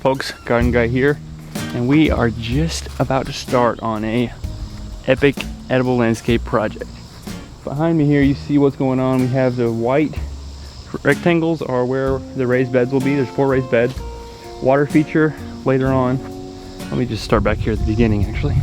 folks, garden guy here, and we are just about to start on a epic edible landscape project. Behind me here you see what's going on. We have the white rectangles are where the raised beds will be. There's 4 raised beds. Water feature later on. Let me just start back here at the beginning actually.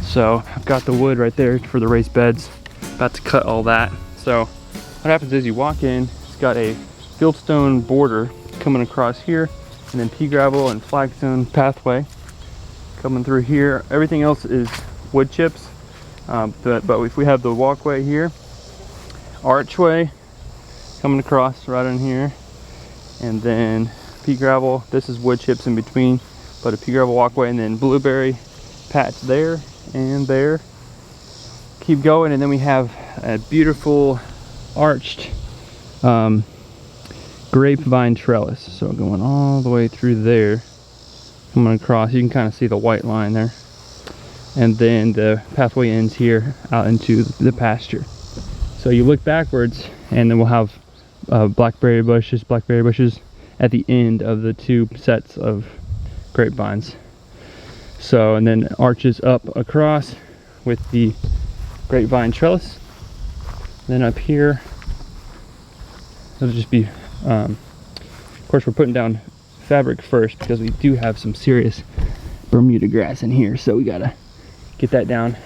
So I've got the wood right there for the raised beds. About to cut all that. So what happens is you walk in, it's got a fieldstone border coming across here, and then pea gravel and flagstone pathway coming through here. Everything else is wood chips, but if we have the walkway here, archway coming across right in here, and then pea gravel. This is wood chips in between, but a pea gravel walkway, and then blueberry patch there and there. Keep going, and then we have a beautiful arched grapevine trellis. So going all the way through there, coming across, you can kind of see the white line there. And then the pathway ends here out into the pasture. So you look backwards, and then we'll have blackberry bushes at the end of the 2 sets of grapevines. So, and then arches up across with the grapevine trellis. Then up here, it'll just be, of course we're putting down fabric first because we do have some serious Bermuda grass in here. So we gotta get that down.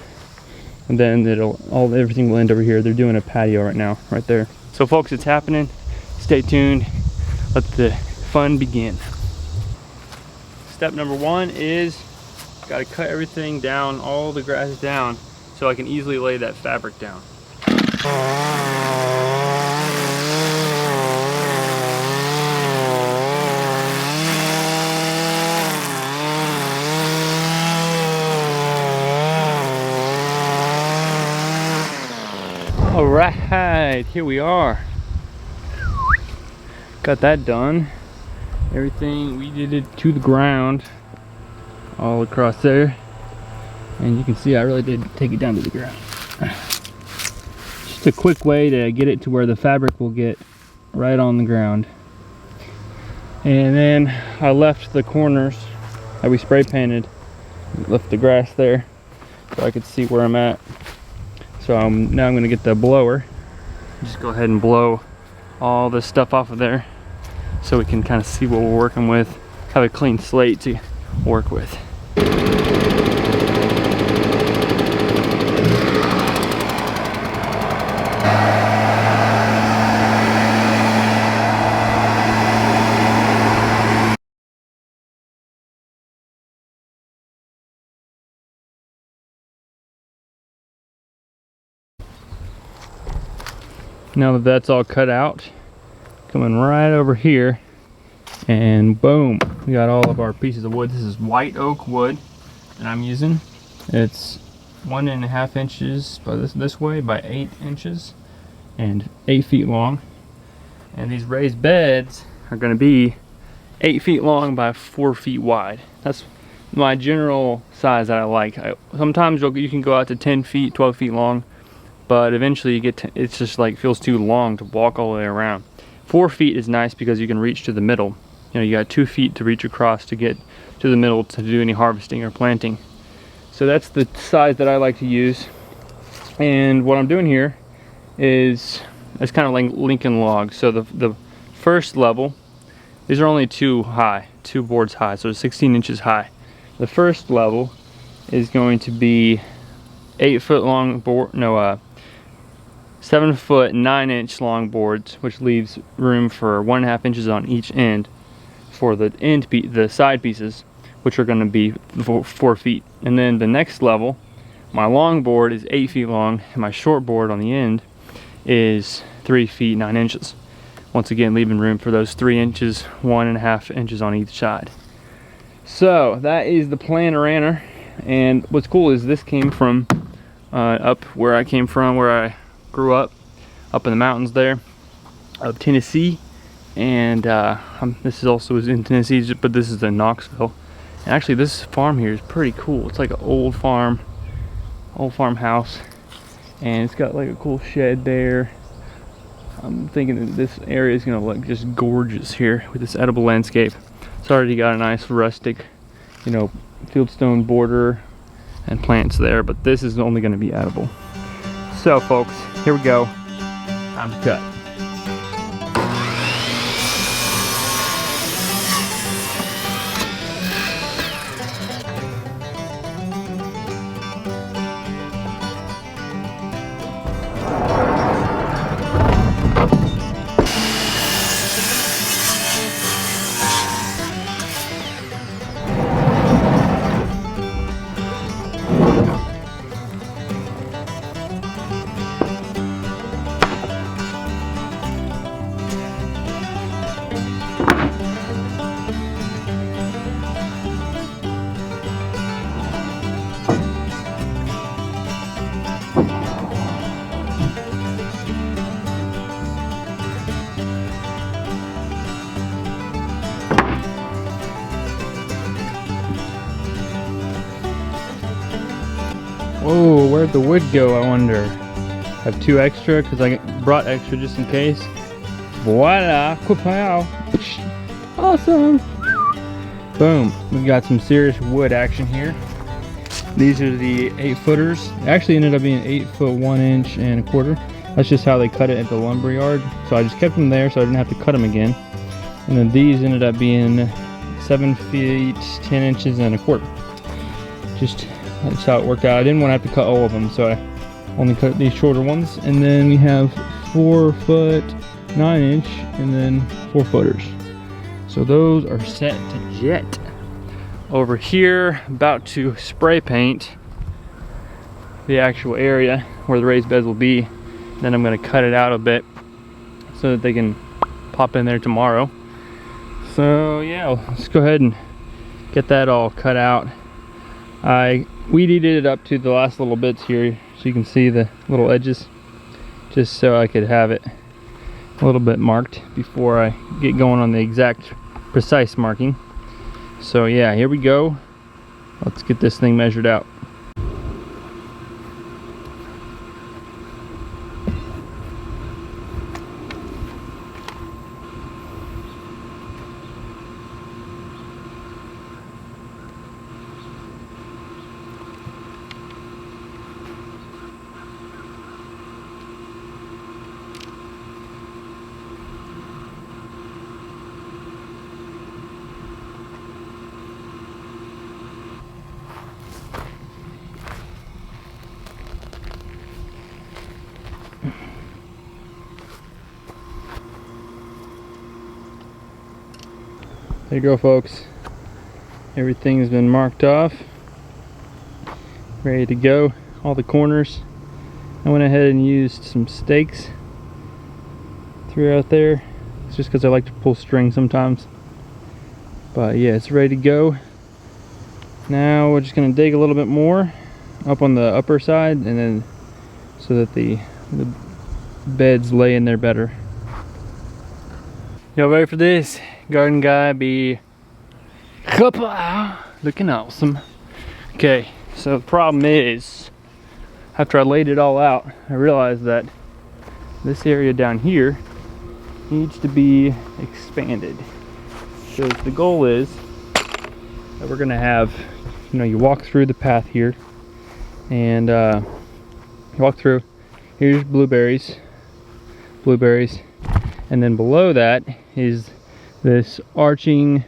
And then everything will end over here. They're doing a patio right now, right there. So folks, it's happening. Stay tuned. Let the fun begin. Step number 1 is got to cut everything down, all the grass down, so I can easily lay that fabric down. All right, here we are. Got that done. Everything, we did it to the ground all across there, and you can see I really did take it down to the ground. Just a quick way to get it to where the fabric will get right on the ground. And then I left the corners that we spray painted, left the grass there so I could see where I'm at. So now I'm going to get the blower, just go ahead and blow all this stuff off of there so we can kind of see what we're working with, have a clean slate to work with. Now that that's all cut out, coming right over here, and boom, we got all of our pieces of wood. This is white oak wood that I'm using. It's 1.5 inches by this way by 8 inches and 8 feet long. And these raised beds are going to be 8 feet long by 4 feet wide. That's my general size that I like. Sometimes you can go out to 10 feet, 12 feet long, but eventually you get to, it's just like feels too long to walk all the way around. 4 feet is nice because you can reach to the middle. You know, you got 2 feet to reach across to get to the middle to do any harvesting or planting. So that's the size that I like to use. And what I'm doing here is it's kind of like Lincoln logs. So the first level, these are only 2 boards high, so 16 inches high. The first level is going to be 8 foot long board, 7 foot 9 inch long boards, which leaves room for 1.5 inches on each end for the side pieces, which are going to be 4 feet. And then the next level, my long board is 8 feet long, and my short board on the end is 3 feet 9 inches. Once again, leaving room for those 3 inches, 1.5 inches on each side. So that is the plan-a-ranner. And what's cool is this came from up where I came from, where I grew up in the mountains there of Tennessee. And this is also in Tennessee, but this is in Knoxville. And actually this farm here is pretty cool. It's like an old farmhouse, and it's got like a cool shed there. I'm thinking that this area is gonna look just gorgeous here with this edible landscape. It's already got a nice rustic, you know, fieldstone border and plants there, but this is only going to be edible. So folks, here we go. Time to cut. Whoa, where'd the wood go, I wonder? I have 2 extra because I brought extra just in case. Voila, kapow! Awesome! Boom, we've got some serious wood action here. These are the 8-footers. It actually ended up being 8 foot 1 inch and a quarter. That's just how they cut it at the lumber yard. So I just kept them there so I didn't have to cut them again. And then these ended up being 7 feet 10 inches and a quarter. Just that's how it worked out. I didn't want to have to cut all of them, so I only cut these shorter ones. And then we have 4 foot 9 inch and then 4 footers. So those are set to jet. Over here, about to spray paint the actual area where the raised beds will be. Then I'm going to cut it out a bit so that they can pop in there tomorrow. So yeah, let's go ahead and get that all cut out. I weed eated it up to the last little bits here so you can see the little edges, just so I could have it a little bit marked before I get going on the exact precise marking. So yeah, here we go. Let's get this thing measured out. There you go, folks. Everything has been marked off, ready to go. All the corners. I went ahead and used some stakes throughout there. It's just because I like to pull string sometimes. But yeah, it's ready to go. Now we're just going to dig a little bit more up on the upper side, and then so that the beds lay in there better. Y'all ready for this? Garden guy be looking awesome. Okay, so the problem is, after I laid it all out, I realized that this area down here needs to be expanded. So the goal is that we're gonna have, you know, you walk through the path here, and you walk through. Here's blueberries, and then below that is this arching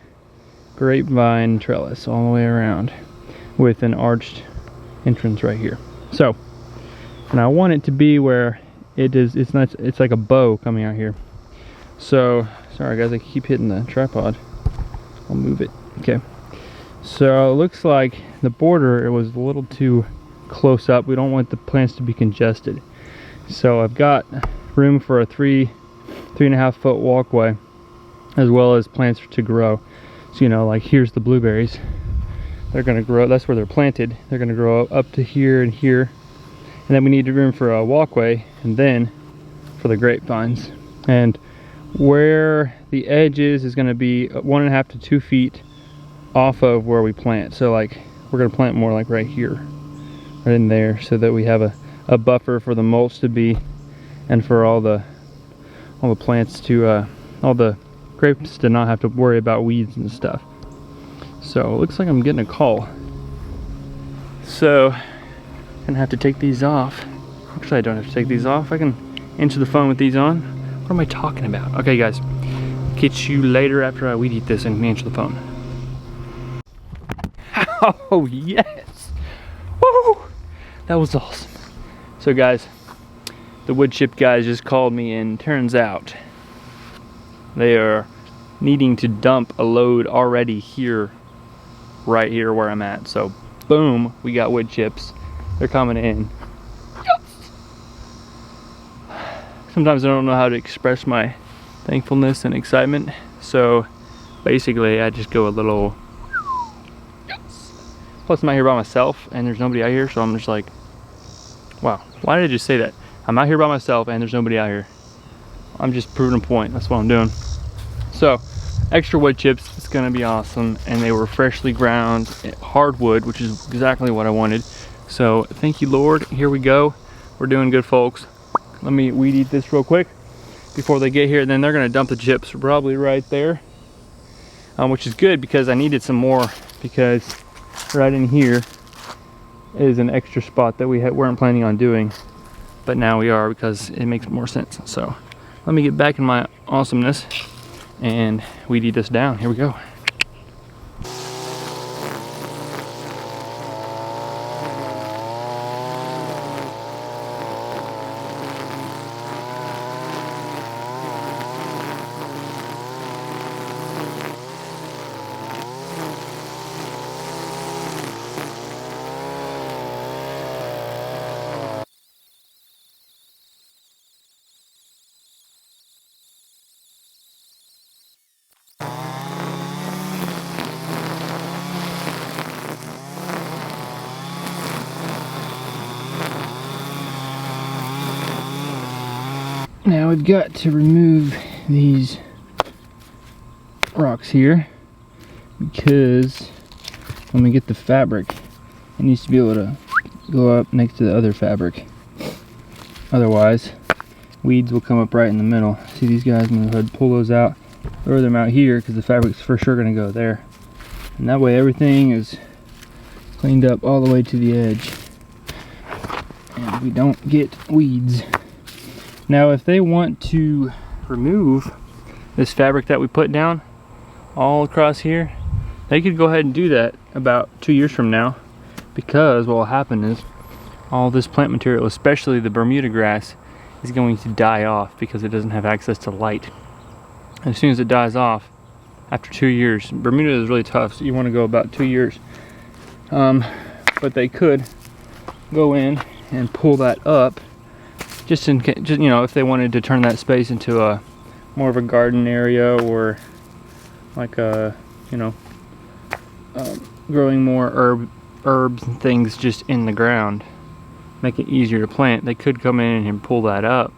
grapevine trellis all the way around with an arched entrance right here. So, and I want it to be where it is, it's like a bow coming out here. So, sorry guys, I keep hitting the tripod. I'll move it. Okay. So it looks like the border, it was a little too close up. We don't want the plants to be congested. So I've got room for a 3.5 foot walkway, as well as plants to grow. So, you know, like here's the blueberries. They're gonna grow, that's where they're planted. They're gonna grow up to here and here. And then we need room for a walkway, and then for the grapevines. And where the edge is gonna be 1.5 to 2 feet off of where we plant. So like, we're gonna plant more like right here, right in there, so that we have a buffer for the mulch to be, and for all the plants to, all the grapes to not have to worry about weeds and stuff. So it looks like I'm getting a call. So I'm gonna have to take these off. Actually, I don't have to take these off. I can answer the phone with these on. What am I talking about? Okay, guys, catch you later after I weed eat this and answer the phone. Oh yes! Woo! That was awesome. So guys, the wood chip guys just called me, and turns out they are needing to dump a load already here, right here where I'm at. So boom, we got wood chips. They're coming in. Yes! Sometimes I don't know how to express my thankfulness and excitement. So basically I just go a little yes! Plus I'm out here by myself and there's nobody out here, so I'm just like, wow, why did I just say that? I'm out here by myself and there's nobody out here. I'm just proving a point. That's what I'm doing. So, extra wood chips, it's gonna be awesome. And they were freshly ground hardwood, which is exactly what I wanted. So, thank you, Lord. Here we go. We're doing good, folks. Let me weed eat this real quick before they get here. Then they're gonna dump the chips probably right there, which is good because I needed some more, because right in here is an extra spot that we weren't planning on doing, but now we are because it makes more sense. So let me get back in my awesomeness and weed eat this down. Here we go. Now we've got to remove these rocks here, because when we get the fabric, it needs to be able to go up next to the other fabric. Otherwise, weeds will come up right in the middle. See these guys? I'm going to go ahead and pull those out, throw them out here, because the fabric's for sure going to go there. And that way everything is cleaned up all the way to the edge, and we don't get weeds. Now if they want to remove this fabric that we put down all across here, they could go ahead and do that about 2 years from now, because what will happen is all this plant material, especially the Bermuda grass, is going to die off because it doesn't have access to light. And as soon as it dies off, after 2 years, Bermuda is really tough, so you want to go about 2 years. But they could go in and pull that up, just in case, you know, if they wanted to turn that space into a more of a garden area, or like a, you know, growing more herbs and things just in the ground, make it easier to plant. They could come in and pull that up,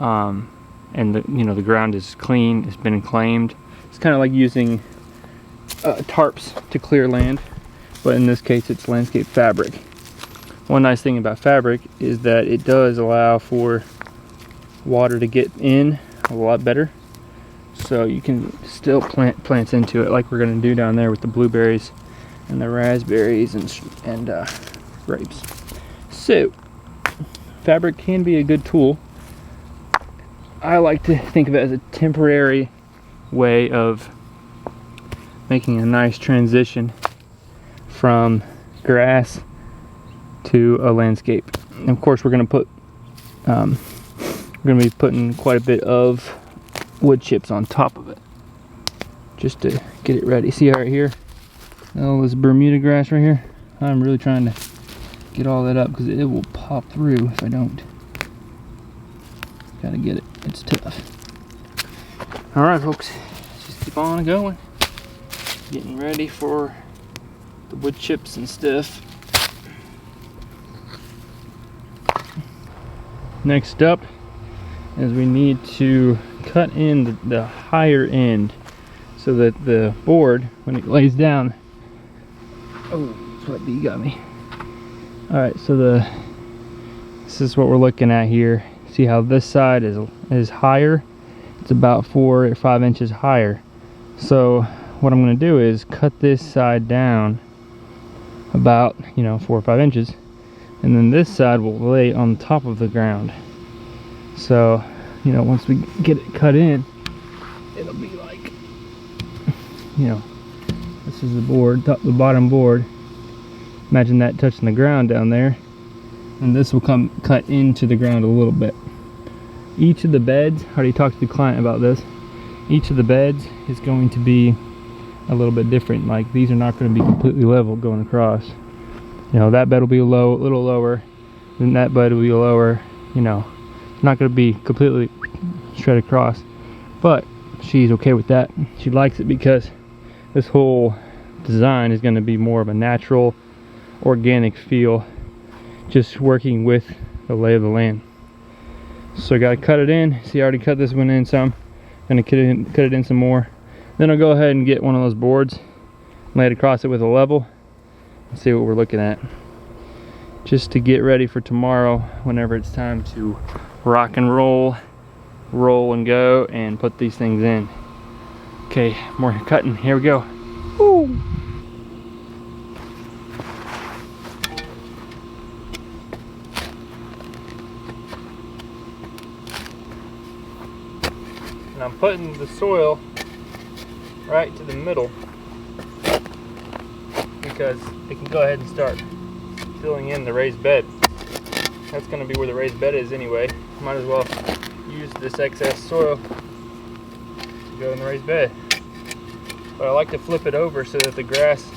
and the ground is clean, it's been claimed. It's kind of like using tarps to clear land, but in this case it's landscape fabric. One nice thing about fabric is that it does allow for water to get in a lot better, so you can still plant plants into it, like we're going to do down there with the blueberries and the raspberries and grapes. So fabric can be a good tool. I like to think of it as a temporary way of making a nice transition from grass to a landscape. And of course we're going to be putting quite a bit of wood chips on top of it just to get it ready. See right here, all this Bermuda grass right here, I'm really trying to get all that up because it will pop through if I don't. Gotta get it, it's tough. Alright folks, let's just keep on going, getting ready for the wood chips and stuff. Next up is we need to cut in the higher end so that the board, when it lays down, oh, sweat bee got me. Alright, so this is what we're looking at here. See how this side is higher? it's about 4 or 5 inches higher. So what I'm going to do is cut this side down about 4 or 5 inches, and then this side will lay on top of the ground. So once we get it cut in, it'll be like, this is the board, the bottom board. Imagine that touching the ground down there, and this will come cut into the ground a little bit. Each of the beds, I already talked to the client about this, each of the beds is going to be a little bit different. Like, these are not going to be completely level going across. That bed will be a little lower, then that bed will be lower. Not going to be completely straight across, but she's okay with that. She likes it because this whole design is going to be more of a natural, organic feel, just working with the lay of the land. So I got to cut it in. See, I already cut this one in some. Gonna cut it in some more. Then I'll go ahead and get one of those boards, lay it across it with a level, and see what we're looking at, just to get ready for tomorrow whenever it's time to rock and roll and go and put these things in. Okay, more cutting. Here we go. Woo. And I'm putting the soil right to the middle because it can go ahead and start filling in the raised bed. That's going to be where the raised bed is anyway. Might as well use this excess soil to go in the raised bed. But I like to flip it over so that the grass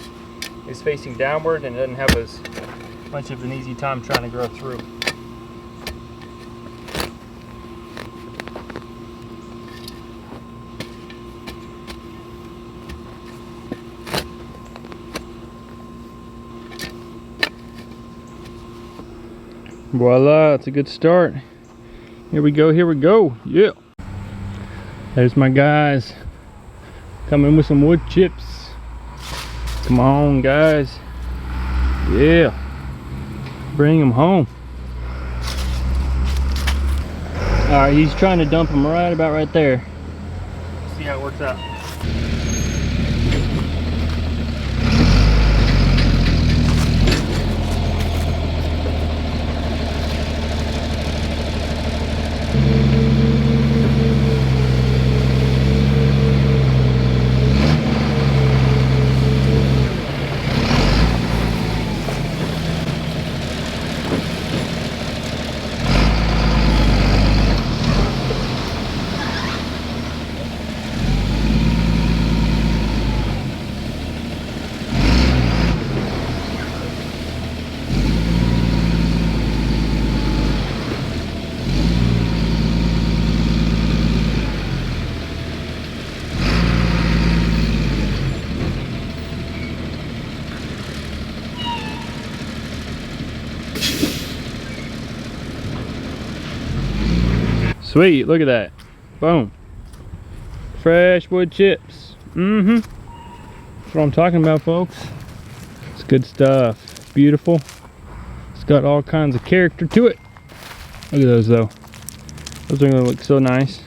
is facing downward and doesn't have as much of an easy time trying to grow through. Voila, it's a good start. Here we go, yeah. There's my guys coming with some wood chips. Come on, guys. Yeah, bring them home. All right, he's trying to dump them right about right there. See how it works out. Sweet, look at that. Boom. Fresh wood chips. That's what I'm talking about, folks. It's good stuff. Beautiful. It's got all kinds of character to it. Look at those though. Those are gonna look so nice.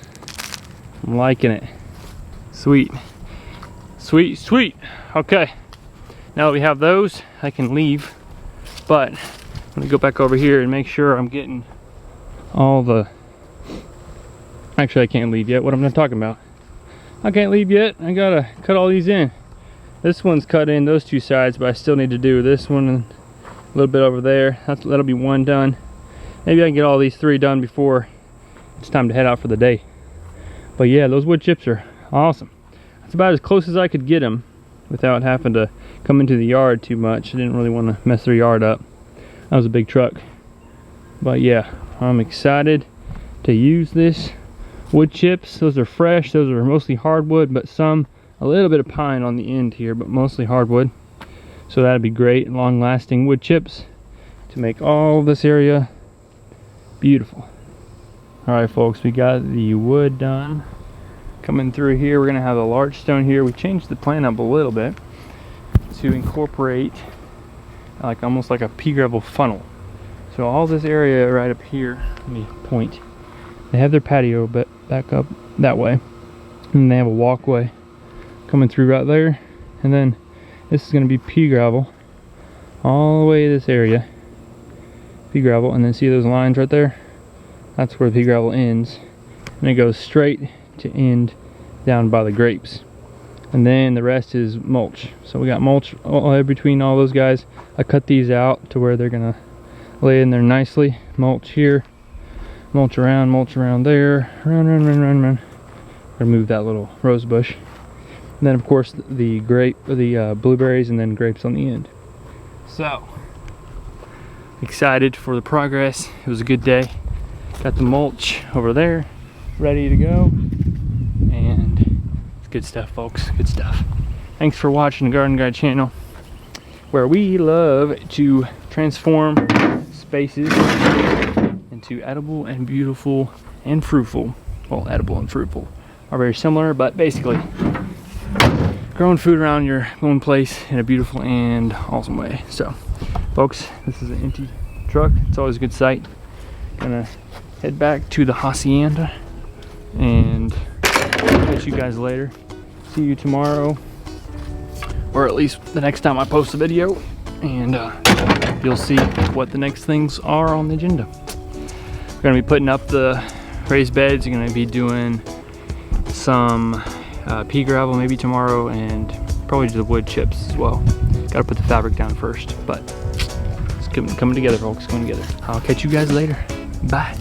I'm liking it. Sweet. Sweet, sweet. Okay. Now that we have those, I can leave. But I'm gonna go back over here and make sure I'm getting all the... Actually, I can't leave yet. What am I talking about? I can't leave yet. I gotta cut all these in. This one's cut in those two sides, but I still need to do this one and a little bit over there. That'll be one done. Maybe I can get all these 3 done before it's time to head out for the day. But yeah, those wood chips are awesome. That's about as close as I could get them without having to come into the yard too much. I didn't really want to mess their yard up. That was a big truck. But yeah, I'm excited to use this. Wood chips, those are fresh. Those are mostly hardwood, but some a little bit of pine on the end here, but mostly hardwood. So that'd be great, long-lasting wood chips to make all this area beautiful. All right, folks, we got the wood done. Coming through here, we're gonna have a large stone here. We changed the plan up a little bit to incorporate like almost like a pea gravel funnel. So all this area right up here, let me point. They have their patio, but back up that way. And they have a walkway coming through right there. And then this is going to be pea gravel all the way to this area. Pea gravel, and then see those lines right there? That's where the pea gravel ends. And it goes straight to end down by the grapes. And then the rest is mulch. So we got mulch all between all those guys. I cut these out to where they're gonna lay in there nicely. Mulch here, mulch around there, run. Gonna move that little rose bush. And then of course the blueberries, and then grapes on the end. So excited for the progress. It was a good day. Got the mulch over there, ready to go, and it's good stuff, folks. Good stuff. Thanks for watching the Garden Guy channel, where we love to transform spaces into edible and beautiful and fruitful. Well, edible and fruitful are very similar, but basically growing food around your own place in a beautiful and awesome way. So folks, this is an empty truck. It's always a good sight. Gonna head back to the hacienda and catch you guys later. See you tomorrow, or at least the next time I post a video, and you'll see what the next things are on the agenda. We're gonna be putting up the raised beds. You're gonna be doing some pea gravel maybe tomorrow, and probably the wood chips as well. Gotta put the fabric down first, but it's coming together, folks. Coming together. I'll catch you guys later. Bye.